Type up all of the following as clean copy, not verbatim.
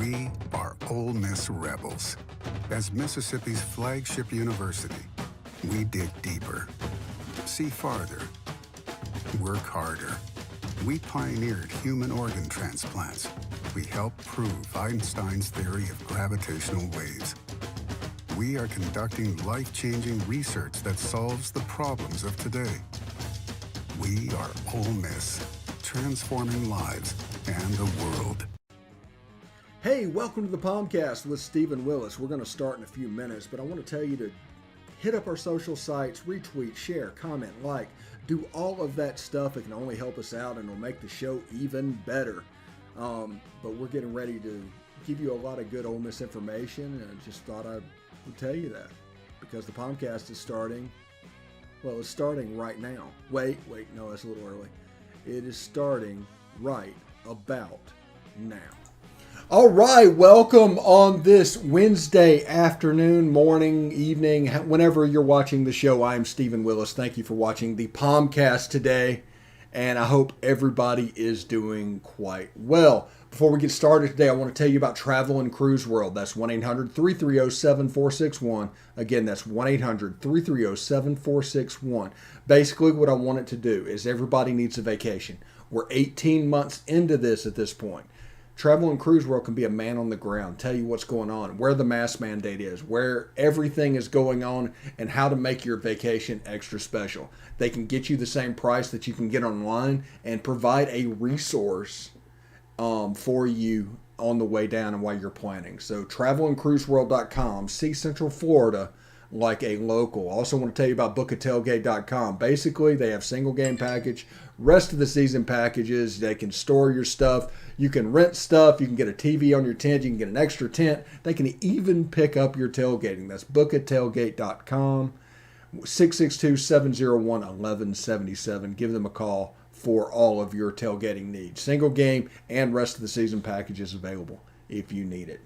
We are Ole Miss Rebels. As Mississippi's flagship university, we dig deeper, see farther, work harder. We pioneered human organ transplants. We helped prove Einstein's theory of gravitational waves. We are conducting life-changing research that solves the problems of today. We are Ole Miss, transforming lives and the world. Hey, welcome to the POMcast with Stephen Willis. We're going to start in a few minutes, but I want to tell you to hit up our social sites, retweet, share, comment, like, do all of that stuff. It can only help us out and it'll make the show even better. But we're getting ready to give you a lot of good Ole Miss information, and I just thought I would tell you that because the POMcast is starting. Well, it's starting right now. Wait, no, that's a little early. It is starting right about now. All right, welcome on this Wednesday afternoon, morning, evening, whenever you're watching the show. I'm Stephen Willis. Thank you for watching the POMcast today, and I hope everybody is doing quite well. Before we get started today, I want to tell you about Travel and Cruise World. That's 1-800-330-7461. Again, that's 1-800-330-7461. Basically, what I want it to do is everybody needs a vacation. We're 18 months into this at this point. Travel and Cruise World can be a man on the ground, tell you what's going on, where the mask mandate is, where everything is going on, and how to make your vacation extra special. They can get you the same price that you can get online and provide a resource for you on the way down and while you're planning. So travelandcruiseworld.com, see Central Florida like a local. Also want to tell you about bookatailgate.com. Basically, they have single game package, rest of the season packages. They can store your stuff. You can rent stuff. You can get a TV on your tent. You can get an extra tent. They can even pick up your tailgating. That's bookatailgate.com, 662-701-1177. Give them a call for all of your tailgating needs. Single game and rest of the season packages available if you need it.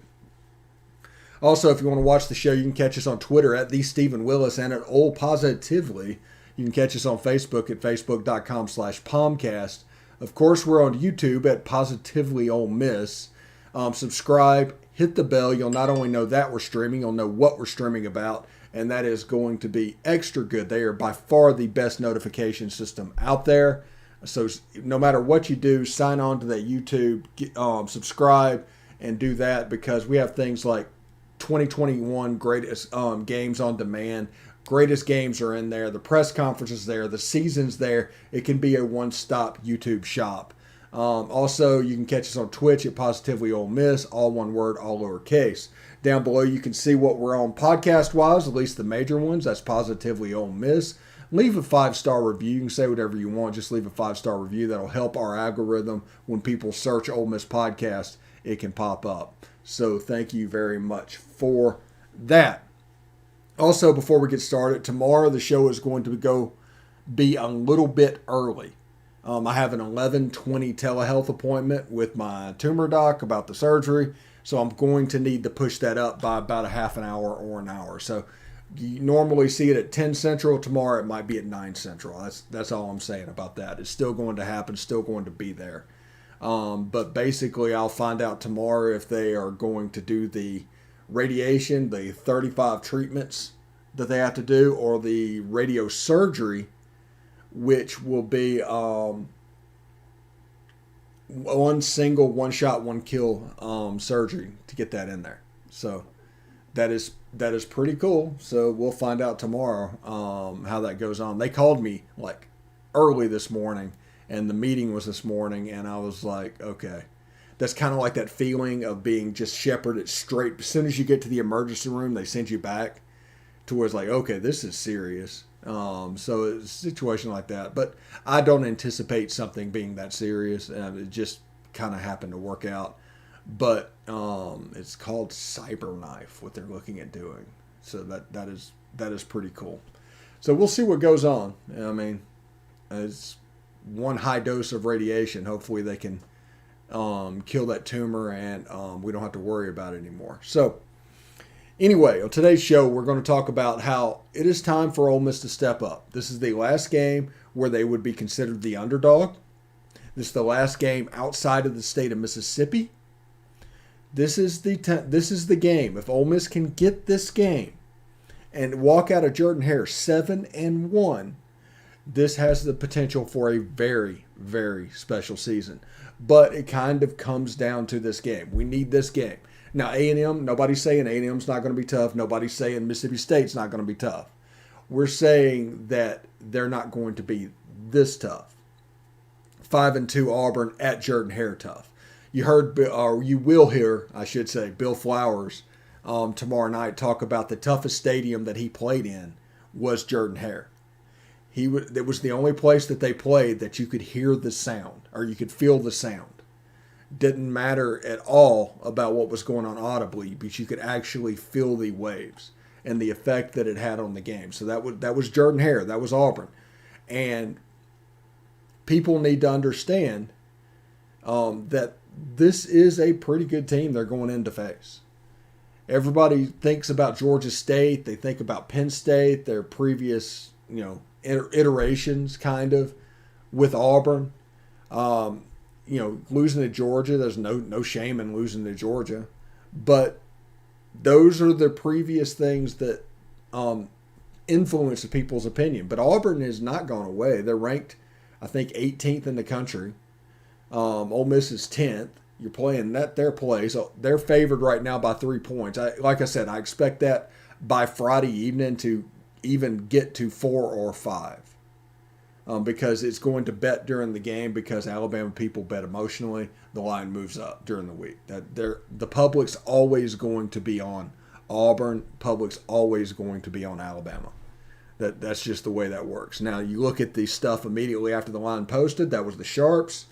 Also, if you want to watch the show, you can catch us on Twitter at @TheStephenWillis and at Ole Positively. You can catch us on Facebook at facebook.com/POMcast. Of course, we're on YouTube at Positively Ole Miss. Subscribe, hit the bell. You'll not only know that we're streaming, you'll know what we're streaming about, and that is going to be extra good. They are by far the best notification system out there. So no matter what you do, sign on to that YouTube, subscribe, and do that because we have things like 2021 greatest games on demand. Greatest games are in there. The press conference is there. The season's there. It can be a one-stop YouTube shop. Also, you can catch us on Twitch at Positively Ole Miss, all one word, all lowercase. Down below, you can see what we're on podcast-wise, at least the major ones. That's Positively Ole Miss. Leave a 5-star review. You can say whatever you want. Just leave a 5-star review. That'll help our algorithm. When people search Ole Miss Podcast, it can pop up. So thank you very much for that. Also, before we get started, tomorrow the show is going to be a little bit early. I have an 11:20 telehealth appointment with my tumor doc about the surgery, so I'm going to need to push that up by about a half an hour or an hour. So you normally see it at 10 Central. Tomorrow it might be at 9 Central. That's all I'm saying about that. It's still going to happen, still going to be there. But basically, I'll find out tomorrow if they are going to do the radiation, the 35 treatments that they have to do, or the radio surgery, which will be one single, one shot, one kill surgery to get that in there. So that is pretty cool. So we'll find out tomorrow how that goes on. They called me like early this morning, and the meeting was this morning, and I was like, okay. That's kind of like that feeling of being just shepherded straight. As soon as you get to the emergency room, they send you back to where it's like, okay, this is serious. So it's a situation like that. But I don't anticipate something being that serious. It just kind of happened to work out. But it's called CyberKnife, what they're looking at doing. So that is pretty cool. So we'll see what goes on. I mean, it's one high dose of radiation. Hopefully they can kill that tumor and we don't have to worry about it anymore. So anyway, on today's show, we're going to talk about how it is time for Ole Miss to step up. This is the last game where they would be considered the underdog. This is the last game outside of the state of Mississippi. This is the game. If Ole Miss can get this game and walk out of Jordan-Hare 7-1, this has the potential for a very, very special season. But it kind of comes down to this game. We need this game. Now, A&M, nobody's saying A&M's not going to be tough. Nobody's saying Mississippi State's not going to be tough. We're saying that they're not going to be this tough. 5-2 Auburn at Jordan-Hare tough. You heard, or you will hear, I should say, Bill Flowers tomorrow night talk about the toughest stadium that he played in was Jordan-Hare. It was the only place that they played that you could hear the sound or you could feel the sound. Didn't matter at all about what was going on audibly, but you could actually feel the waves and the effect that it had on the game. So that was Jordan-Hare. That was Auburn. And people need to understand that this is a pretty good team they're going in to face. Everybody thinks about Georgia State. They think about Penn State, their previous, iterations kind of with Auburn. Losing to Georgia, there's no shame in losing to Georgia. But those are the previous things that influence people's opinion. But Auburn has not gone away. They're ranked, I think, 18th in the country. Ole Miss is 10th. You're playing their play. So they're favored right now by 3 points. Like I said, I expect that by Friday evening to even get to 4 or 5. Because it's going to bet during the game because Alabama people bet emotionally. The line moves up during the week. The public's always going to be on Auburn. Public's always going to be on Alabama. That's just the way that works. Now, you look at the stuff immediately after the line posted. That was the Sharps.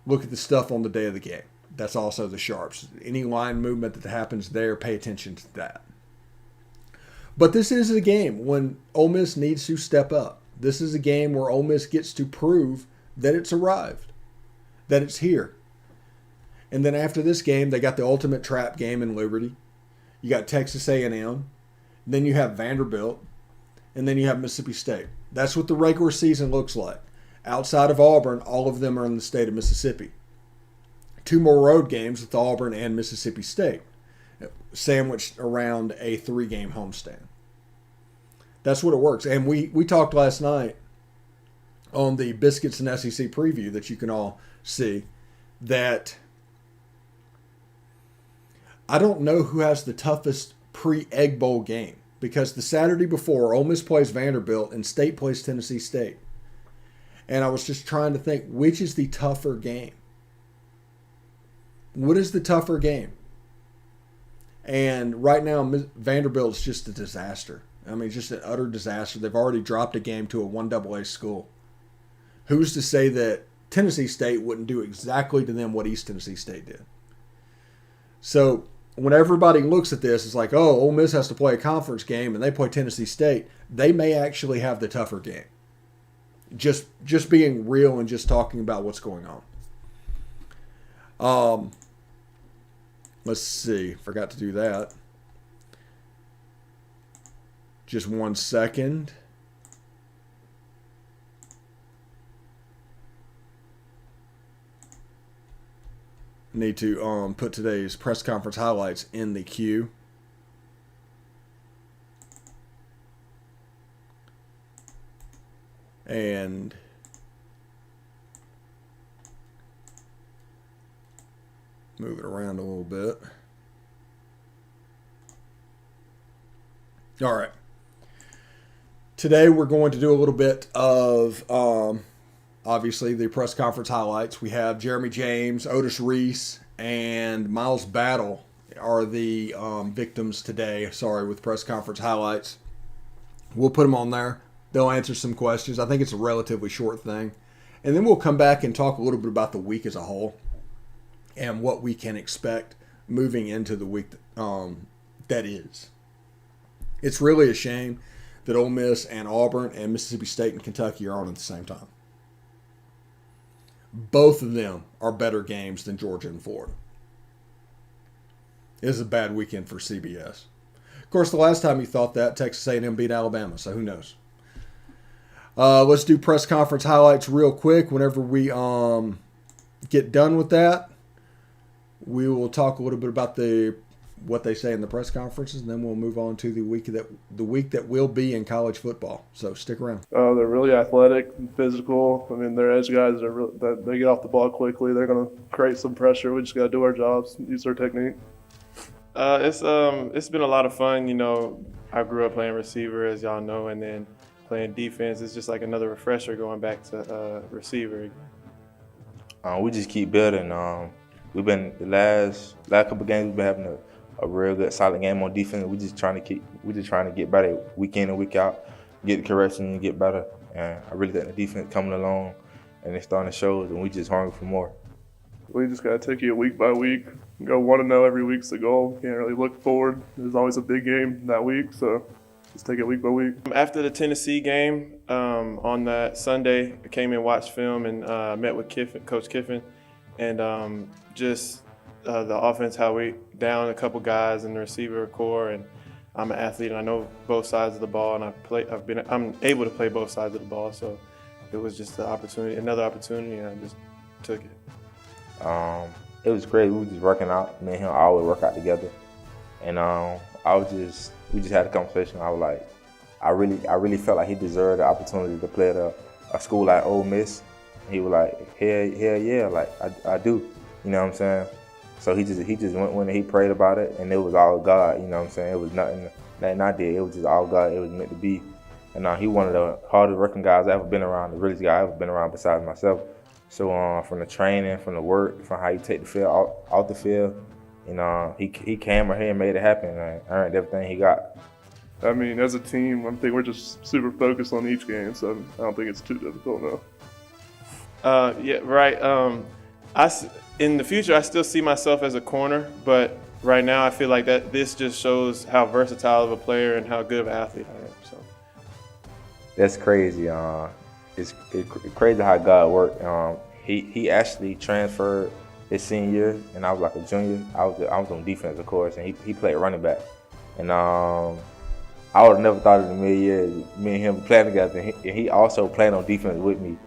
Look at the stuff on the day of the game. That's also the Sharps. Any line movement that happens there, pay attention to that. But this is a game when Ole Miss needs to step up. This is a game where Ole Miss gets to prove that it's arrived, that it's here. And then after this game, they got the ultimate trap game in Liberty. You got Texas A&M. Then you have Vanderbilt. And then you have Mississippi State. That's what the regular season looks like. Outside of Auburn, all of them are in the state of Mississippi. 2 more road games with Auburn and Mississippi State, sandwiched around a 3-game homestand. That's what it works. And we talked last night on the Biscuits and SEC preview that you can all see that I don't know who has the toughest pre-Egg Bowl game because the Saturday before, Ole Miss plays Vanderbilt and State plays Tennessee State. And I was just trying to think, which is the tougher game? What is the tougher game? And right now, Vanderbilt is just a disaster. I mean, just an utter disaster. They've already dropped a game to a 1AA school. Who's to say that Tennessee State wouldn't do exactly to them what East Tennessee State did? So when everybody looks at this, it's like, oh, Ole Miss has to play a conference game and they play Tennessee State. They may actually have the tougher game. Just being real and just talking about what's going on. Let's see. Forgot to do that. Just 1 second. Need to put today's press conference highlights in the queue. And move it around a little bit. All right. Today we're going to do a little bit of, obviously, the press conference highlights. We have Jeremy James, Otis Reese, and Miles Battle are the victims today, with press conference highlights. We'll put them on there. They'll answer some questions. I think it's a relatively short thing. And then we'll come back and talk a little bit about the week as a whole and what we can expect moving into the week that is. It's really a shame that Ole Miss and Auburn and Mississippi State and Kentucky are on at the same time. Both of them are better games than Georgia and Florida. It is a bad weekend for CBS. Of course, the last time you thought that, Texas A&M beat Alabama, so who knows? Let's do press conference highlights real quick whenever we get done with that. We will talk a little bit about what they say in the press conferences, and then we'll move on to the week that will be in college football. So stick around. They're really athletic and physical. I mean, their edge guys that they get off the ball quickly. They're going to create some pressure. We just got to do our jobs, use our technique. It's been a lot of fun. You know, I grew up playing receiver, as y'all know, and then playing defense. It's just like another refresher going back to receiver. We just keep building. We've been the last couple games. We've been having a real good, solid game on defense. We just trying to get better week in and week out, get the correction and get better. And I really think the defense coming along, and it's starting to show, and we just hungry for more. We just got to take it week by week. Go 1-0 every week's the goal. Can't really look forward. There's always a big game that week, so just take it week by week. After the Tennessee game on that Sunday, I came and watched film and met with Coach Kiffin, and the offense, how we down a couple guys in the receiver core, and I'm an athlete and I know both sides of the ball, and I'm able to play both sides of the ball, so it was just another opportunity, and I just took it. It was great. We were just working out. Me and him always work out together, and we just had a conversation. I was like, I really felt like he deserved the opportunity to play at a school like Ole Miss. He was like, hell yeah, like I do. You know what I'm saying? So he just went when he prayed about it, and it was all God. You know what I'm saying? It was nothing I did. It was just all God. It was meant to be. And he one of the hardest working guys I've ever been around, the realest guy I've ever been around besides myself. So from the training, from the work, from how you take the field out the field, he came right here and made it happen and earned everything he got. I mean, as a team, I think we're just super focused on each game, so I don't think it's too difficult now. Yeah, right. In the future, I still see myself as a corner, but right now I feel like that this just shows how versatile of a player and how good of an athlete I am. So that's crazy. It's crazy how God worked. He actually transferred his senior year, and I was like a junior. I was on defense, of course, and he played running back. And I would have never thought in a million years me and him playing together, and he also played on defense with me.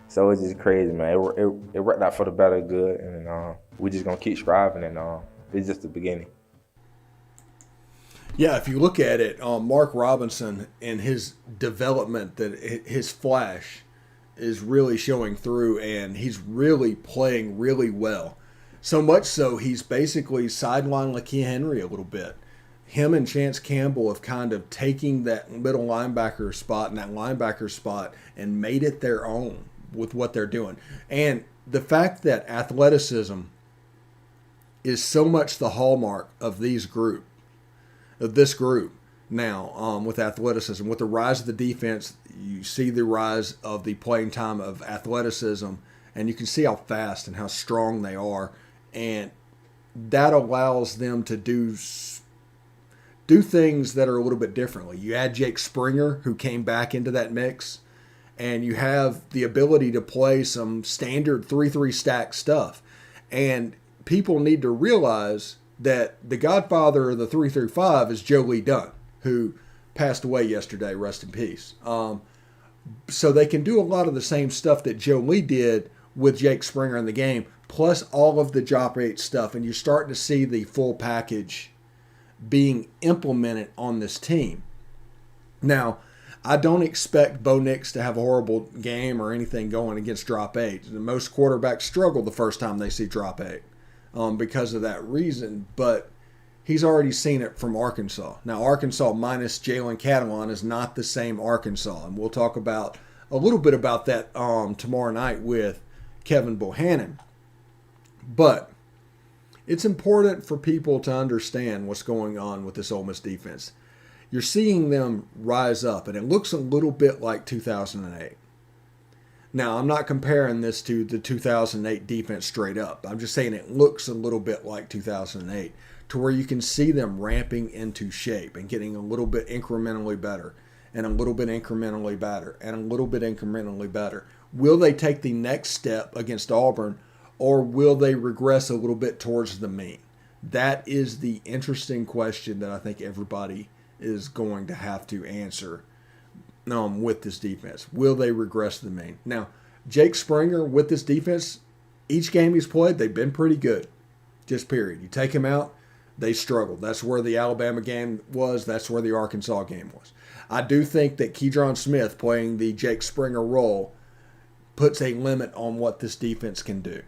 So it's just crazy, man. It worked out for the better good, and we're just gonna keep striving, and it's just the beginning. Yeah, if you look at it, Mark Robinson and his development, that his flash is really showing through, and he's really playing really well. So much so, he's basically sidelined Lakia Henry a little bit. Him and Chance Campbell have kind of taken that middle linebacker spot and that linebacker spot and made it their own with what they're doing. And the fact that athleticism is so much the hallmark of this group now, with athleticism, with the rise of the defense, you see the rise of the playing time of athleticism, and you can see how fast and how strong they are, and that allows them to do things that are a little bit differently. You add Jake Springer, who came back into that mix, and you have the ability to play some standard 3-3 stack stuff. And people need to realize that the godfather of the 3-5 is Joe Lee Dunn, who passed away yesterday, rest in peace. So they can do a lot of the same stuff that Joe Lee did with Jake Springer in the game, plus all of the drop 8 stuff, and you're starting to see the full package being implemented on this team. Now, I don't expect Bo Nix to have a horrible game or anything going against drop 8. Most quarterbacks struggle the first time they see drop 8 because of that reason, but he's already seen it from Arkansas. Now, Arkansas minus Jalen Catalon is not the same Arkansas, and we'll talk about a little bit about that tomorrow night with Kevin Bohannon. But it's important for people to understand what's going on with this Ole Miss defense. You're seeing them rise up, and it looks a little bit like 2008. Now, I'm not comparing this to the 2008 defense straight up. I'm just saying it looks a little bit like 2008, to where you can see them ramping into shape and getting a little bit incrementally better, and a little bit incrementally better, and a little bit incrementally better. Will they take the next step against Auburn, or will they regress a little bit towards the mean? That is the interesting question that I think everybody is going to have to answer with this defense. Will they regress to the mean? Now, Jake Springer with this defense, each game he's played, they've been pretty good. Just period. You take him out, they struggled. That's where the Alabama game was. That's where the Arkansas game was. I do think that Keydron Smith playing the Jake Springer role puts a limit on what this defense can do.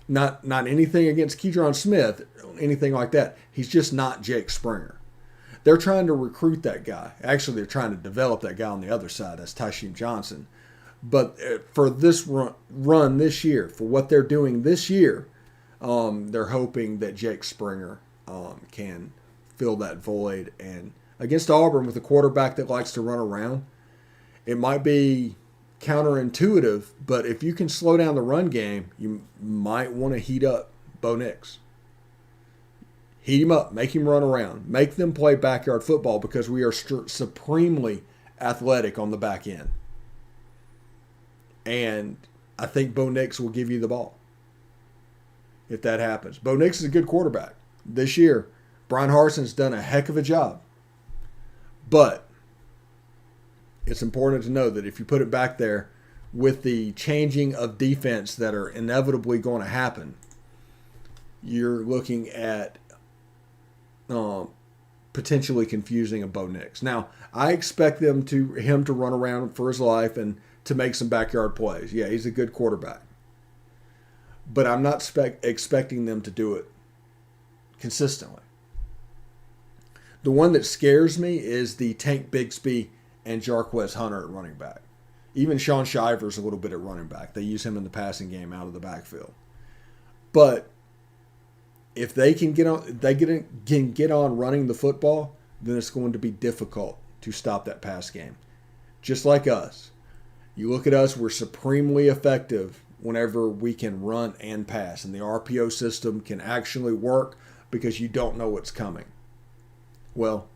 Not anything against Keydron Smith, anything like that. He's just not Jake Springer. They're trying to recruit that guy. Actually, they're trying to develop that guy on the other side. That's Tysheem Johnson. But for this run this year, for what they're doing this year, they're hoping that Jake Springer can fill that void. And against Auburn with a quarterback that likes to run around, it might be counterintuitive, but if you can slow down the run game, you might want to heat up Bo Nix. Heat him up, make him run around, make them play backyard football because we are supremely athletic on the back end. And I think Bo Nix will give you the ball if that happens. Bo Nix is a good quarterback. This year, Brian Harsin's done a heck of a job. But it's important to know that if you put it back there with the changing of defense that are inevitably going to happen, you're looking at potentially confusing a Bo Nix. Now, I expect him to run around for his life and to make some backyard plays. Yeah, he's a good quarterback. But I'm not expecting them to do it consistently. The one that scares me is the Tank Bigsby and Jarquez Hunter at running back. Even Sean Shivers a little bit at running back. They use him in the passing game out of the backfield. But if they can get on running the football, then it's going to be difficult to stop that pass game. Just like us. You look at us, we're supremely effective whenever we can run and pass. And the RPO system can actually work because you don't know what's coming. Well,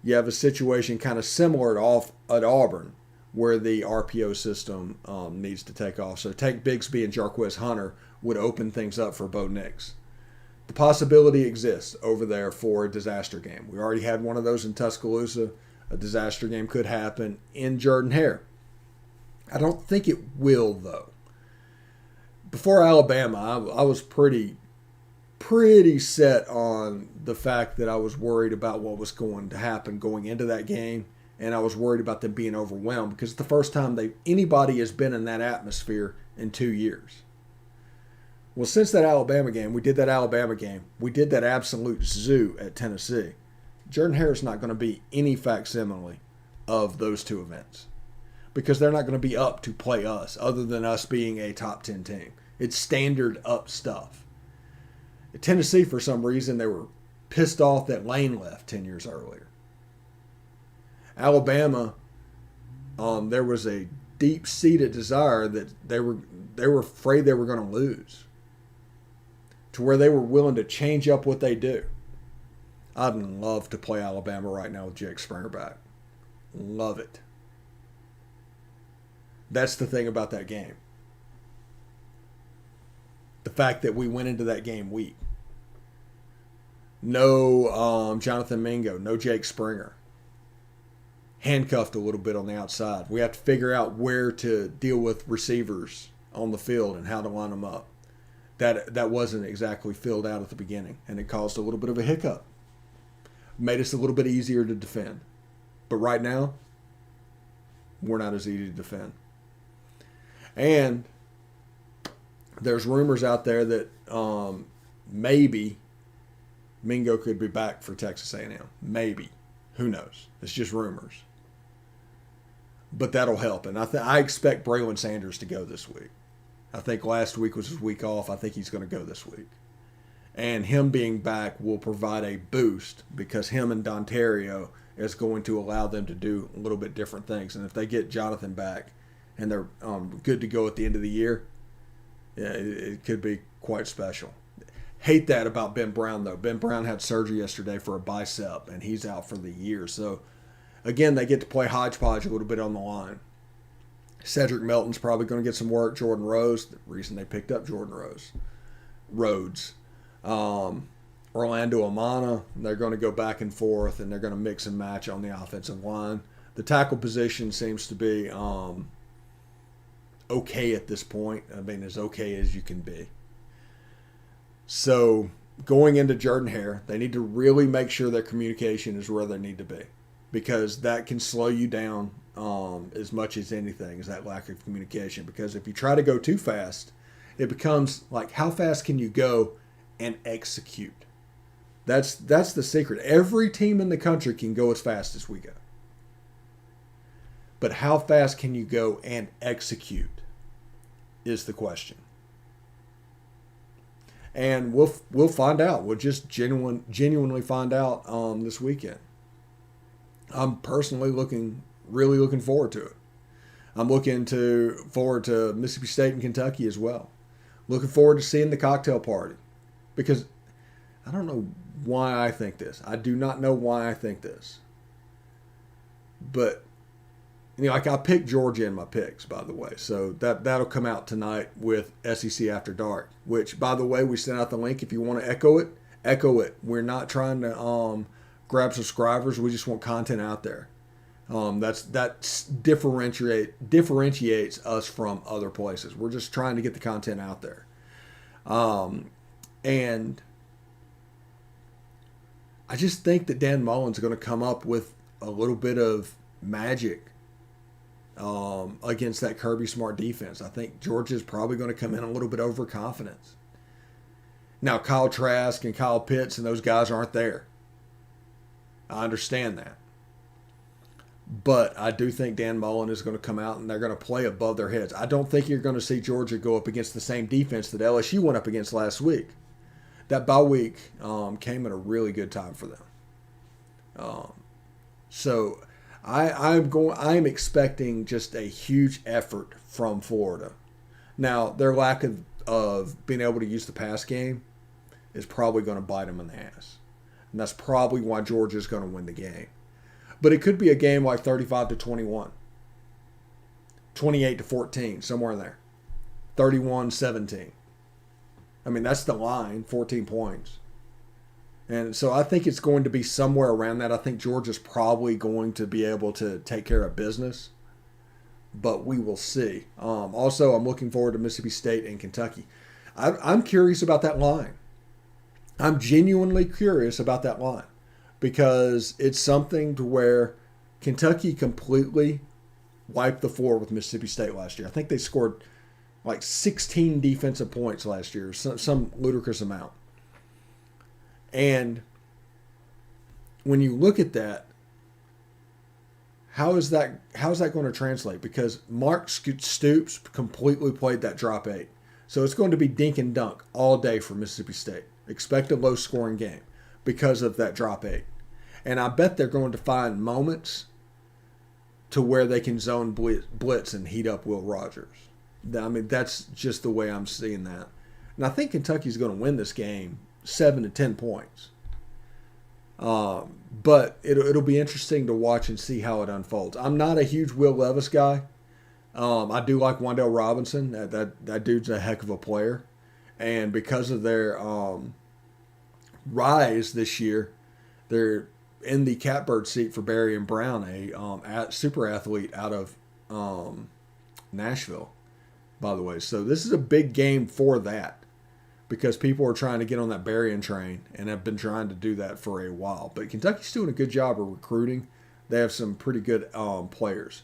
you have a situation kind of similar at Auburn where the RPO system needs to take off. So Tank Bigsby and Jarquez Hunter would open things up for Bo Nix. The possibility exists over there for a disaster game. We already had one of those in Tuscaloosa. A disaster game could happen in Jordan-Hare. I don't think it will, though. Before Alabama, I was pretty set on the fact that I was worried about what was going to happen going into that game, and I was worried about them being overwhelmed because it's the first time anybody has been in that atmosphere in 2 years. Well, since that Alabama game, we did that absolute zoo at Tennessee. Jordan-Hare is not going to be any facsimile of those two events because they're not going to be up to play us other than us being a top 10 team. It's standard up stuff. At Tennessee, for some reason, they were pissed off that Lane left 10 years earlier. Alabama, there was a deep-seated desire that they were afraid they were going to lose to where they were willing to change up what they do. I'd love to play Alabama right now with Jake Springer back. Love it. That's the thing about that game. The fact that we went into that game weak. No Jonathan Mingo, no Jake Springer. Handcuffed a little bit on the outside. We have to figure out where to deal with receivers on the field and how to line them up. That wasn't exactly filled out at the beginning, and it caused a little bit of a hiccup. Made us a little bit easier to defend. But right now, we're not as easy to defend. And there's rumors out there that maybe Mingo could be back for Texas A&M. Maybe. Who knows? It's just rumors. But that'll help. And I expect Braylon Sanders to go this week. I think last week was his week off. I think he's going to go this week. And him being back will provide a boost because him and Dontario is going to allow them to do a little bit different things. And if they get Jonathan back and they're good to go at the end of the year, yeah, it could be quite special. Hate that about Ben Brown, though. Ben Brown had surgery yesterday for a bicep, and he's out for the year. So, again, they get to play hodgepodge a little bit on the line. Cedric Melton's probably going to get some work. Jordan Rose, the reason they picked up Jordan Rhodes. Orlando Amana, they're going to go back and forth, and they're going to mix and match on the offensive line. The tackle position seems to be okay at this point. I mean, as okay as you can be. So going into Jordan-Hare, they need to really make sure their communication is where they need to be, because that can slow you down as much as anything, is that lack of communication. Because if you try to go too fast, it becomes like, how fast can you go and execute? That's the secret. Every team in the country can go as fast as we go. But how fast can you go and execute is the question. And we'll find out. We'll just genuinely find out this weekend. I'm personally really looking forward to it. I'm looking forward to Mississippi State and Kentucky as well. Looking forward to seeing the cocktail party, because I don't know why I think this. I do not know why I think this. But like, I picked Georgia in my picks, by the way. So that'll come out tonight with SEC After Dark, which, by the way, we sent out the link. If you want to echo it. We're not trying to grab subscribers. We just want content out there. That differentiates us from other places. We're just trying to get the content out there. And I just think that Dan Mullen's going to come up with a little bit of magic against that Kirby Smart defense. I think Georgia's probably going to come in a little bit overconfident. Now, Kyle Trask and Kyle Pitts and those guys aren't there. I understand that. But I do think Dan Mullen is going to come out and they're going to play above their heads. I don't think you're going to see Georgia go up against the same defense that LSU went up against last week. That bye week came at a really good time for them. So I'm expecting just a huge effort from Florida. Now, their lack of being able to use the pass game is probably going to bite them in the ass. And that's probably why Georgia's going to win the game. But it could be a game like 35-21, 28-14, somewhere in there, 31-17. I mean, that's the line, 14 points. And so I think it's going to be somewhere around that. I think Georgia's probably going to be able to take care of business, but we will see. Also, I'm looking forward to Mississippi State and Kentucky. I'm curious about that line. I'm genuinely curious about that line, because it's something to where Kentucky completely wiped the floor with Mississippi State last year. I think they scored like 16 defensive points last year, some ludicrous amount. And when you look at that, how is that going to translate? Because Mark Stoops completely played that drop 8. So it's going to be dink and dunk all day for Mississippi State. Expect a low-scoring game because of that drop 8. And I bet they're going to find moments to where they can zone blitz and heat up Will Rogers. I mean, that's just the way I'm seeing that. And I think Kentucky's going to win this game 7-10 points. But it'll be interesting to watch and see how it unfolds. I'm not a huge Will Levis guy. I do like Wan'Dale Robinson. That dude's a heck of a player. And because of their rise this year, they're in the catbird seat for Barry and Brown, a super athlete out of Nashville, by the way. So this is a big game for that, because people are trying to get on that Berrien train and have been trying to do that for a while. But Kentucky's doing a good job of recruiting. They have some pretty good players.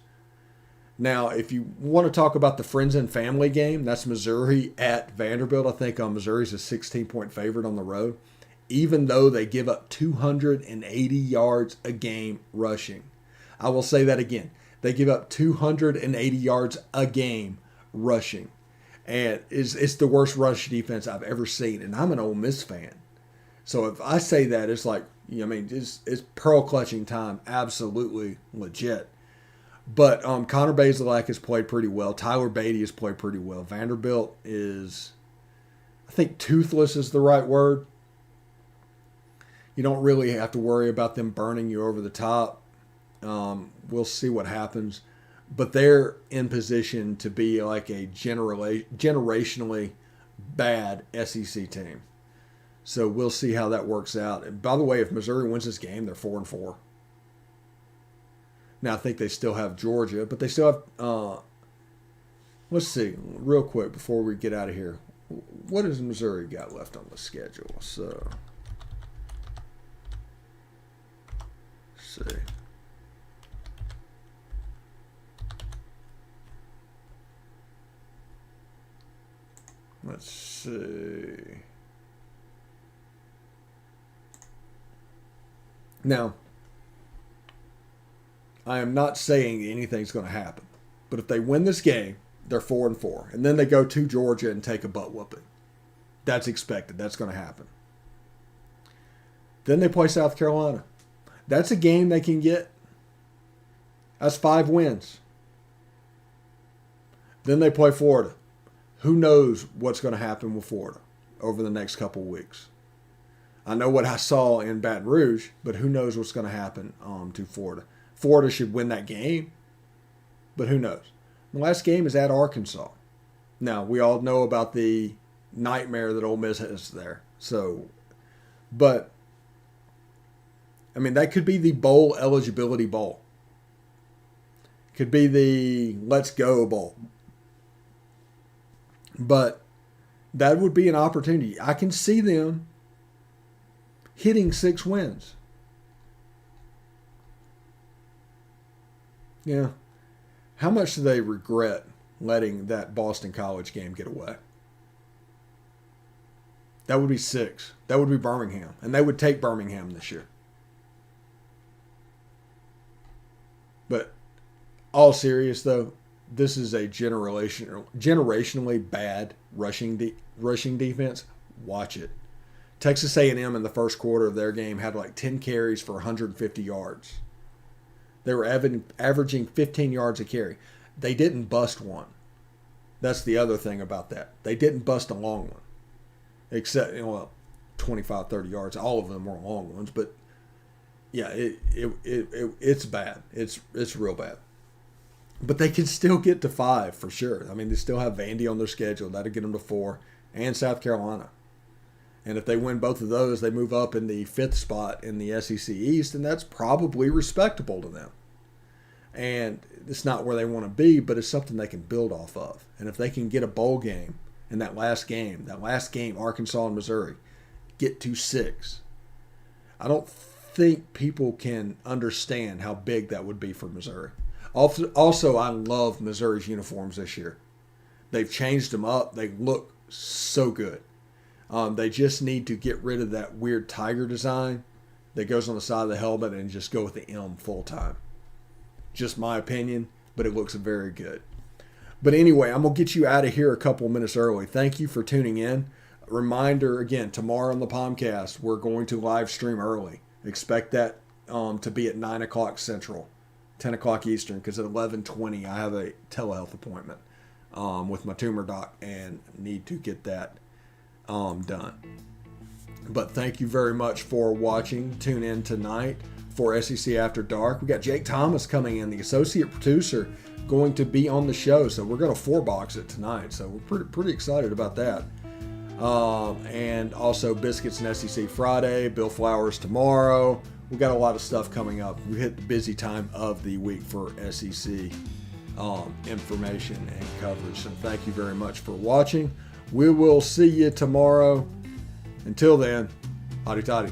Now, if you want to talk about the friends and family game, that's Missouri at Vanderbilt. I think Missouri's a 16-point favorite on the road, even though they give up 280 yards a game rushing. I will say that again. They give up 280 yards a game rushing. And it's the worst rush defense I've ever seen. And I'm an Ole Miss fan. So if I say that, it's like, it's pearl clutching time. Absolutely legit. But Connor Bazelak has played pretty well. Tyler Beatty has played pretty well. Vanderbilt is, I think toothless is the right word. You don't really have to worry about them burning you over the top. We'll see what happens. But they're in position to be like a generationally bad SEC team. So we'll see how that works out. And by the way, if Missouri wins this game, they're 4-4. Now, I think they still have Georgia, but they still have let's see, real quick before we get out of here. what has Missouri got left on the schedule? So, let's see. Let's see. Now, I am not saying anything's going to happen, but if they win this game, they're 4-4, and then they go to Georgia and take a butt whooping. That's expected. That's going to happen. Then they play South Carolina. That's a game they can get. That's 5 wins. Then they play Florida. Who knows what's going to happen with Florida over the next couple of weeks? I know what I saw in Baton Rouge, but who knows what's going to happen to Florida? Florida should win that game, but who knows? The last game is at Arkansas. Now, we all know about the nightmare that Ole Miss has there. So, but, I mean, that could be the bowl eligibility bowl. Could be the let's go bowl. But that would be an opportunity. I can see them hitting 6 wins. Yeah. How much do they regret letting that Boston College game get away? That would be 6. That would be Birmingham. And they would take Birmingham this year. But all serious though, this is a generationally bad rushing defense. Watch it. Texas A&M in the first quarter of their game had like 10 carries for 150 yards. They were averaging 15 yards a carry. They didn't bust one. That's the other thing about that. They didn't bust a long one. Except, 25, 30 yards. All of them were long ones. But, yeah, it's bad. It's real bad. But they can still get to 5 for sure. I mean, they still have Vandy on their schedule. That'll get them to 4. And South Carolina. And if they win both of those, they move up in the 5th spot in the SEC East, and that's probably respectable to them. And it's not where they want to be, but it's something they can build off of. And if they can get a bowl game in that last game, Arkansas and Missouri, get to 6, I don't think people can understand how big that would be for Missouri. Also, I love Missouri's uniforms this year. They've changed them up. They look so good. They just need to get rid of that weird tiger design that goes on the side of the helmet and just go with the M full time. Just my opinion, but it looks very good. But anyway, I'm going to get you out of here a couple minutes early. Thank you for tuning in. A reminder, again, tomorrow on the POMcast, we're going to live stream early. Expect that to be at 9 o'clock Central, 10 o'clock Eastern, because at 11:20 I have a telehealth appointment with my tumor doc and need to get that done. But thank you very much for watching. Tune in tonight for SEC After Dark. We got Jake Thomas coming in, the associate producer, going to be on the show. So we're going to 4-box it tonight. So we're pretty excited about that. And also Biscuits and SEC Friday, Bill Flowers tomorrow. We got a lot of stuff coming up. We hit the busy time of the week for SEC information and coverage. So thank you very much for watching. We will see you tomorrow. Until then, hotty toddy.